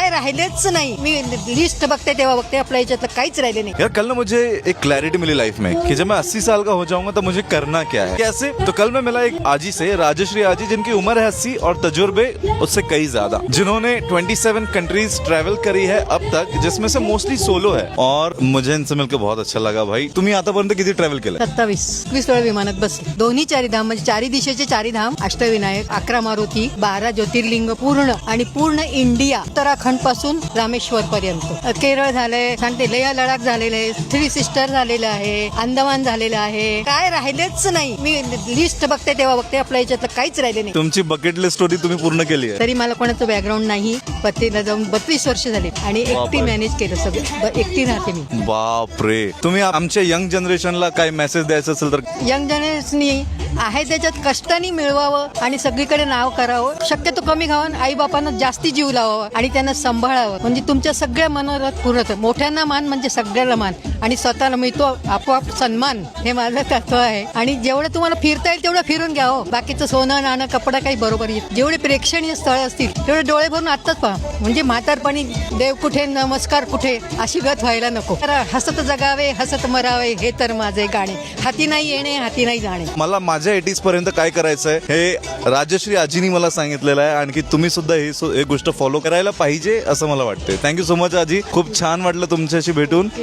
काय राहिलेच नाही. मी लिस्ट बघते तेव्हा बघते आपल्या याच्यातलं काहीच राहिले नाही. यार कल ना मुझे एक क्लैरिटी मिली लाइफ में कि जब मैं 80 साल का हो जाऊंगा तो मुझे करना क्या है, कैसे. तो कल मैं मिला एक आजी से, राजश्री आजी, जिनकी उम्र है 80 और तजुर्बे उससे कई ज्यादा, जिन्होंने 27 कंट्रीज ट्रैवल करी है अब तक, जिसमें से मोस्टली सोलो है. और मुझे इनसे मिलकर बहुत अच्छा लगा भाई. तुम्ही आतापर्यंत किती ट्रॅव्हल केलं? 27 वेळा विमानात बसले. दोन्ही चारी धाम म्हणजे चारी दिशेचे चारी धाम, अष्टविनायक, 11 मारुती, 12 ज्योतिर्लिंग पूर्ण आणि पूर्ण इंडिया, उत्तराखंड पासून रामेश्वर पर्यंत. केरळ झालंय, सांगते लेह लडाख झालेलं आहे, 3 सिस्टर झालेलं आहे, अंदमान झालेलं आहे. काय राहिलेच नाही. मी लिस्ट बघते तेव्हा बघते आपल्या याच्यातलं काहीच राहिले नाही. तुमची बकेट लिस्ट होती, तुम्ही पूर्ण केली आहे. तरी मला कोणाचं बॅकग्राऊंड नाही. पतीला जाऊन 32 वर्ष झाले आणि एकटी मॅनेज केलं सगळं. एकटी राहते मी. बाप रे. तुम्ही आमच्या यंग जनरेशनला काय मेसेज द्यायचं असेल तर? यंग जनरेशननी आहे त्याच्यात कष्टाने मिळवावं आणि सगळीकडे नाव करावं. शक्यतो कमी खावं, आई बापांना जास्ती जीव लावावं आणि त्यांना सांभाळावं. म्हणजे तुमच्या सगळ्या मनोरथ पूर्ण होतं. मोठ्यांना मान म्हणजे सगळ्याला मान आणि स्वतःला मिळतो आपोआप सन्मान. हे माझं तत्व आहे. आणि जेवढं तुम्हाला फिरता येईल तेवढं फिरून घ्यावं. बाकीचं सोनं नाणं कपडा काही बरोबर येईल. जेवढे प्रेक्षणीय स्थळ असतील तेवढे डोळे भरून आत्ताच पहा. म्हणजे म्हातारपणी देव कुठे नमस्कार कुठे अशी गत व्हायला नको. तर हसत जगावे हसत मरावे हे तर माझे गाणे. हाती नाही येणे हाती नाही जाणे. मला माझ्या 80s पर्यंत काय करायचंय हे राजश्री आजीनी मला सांगितलेलं आहे. आणखी तुम्ही सुद्धा ही गोष्ट फॉलो करायला पाहिजे असं मला वाटते. थँक्यू सो मच आजी. खूप छान वाटलं तुमच्याशी भेटून.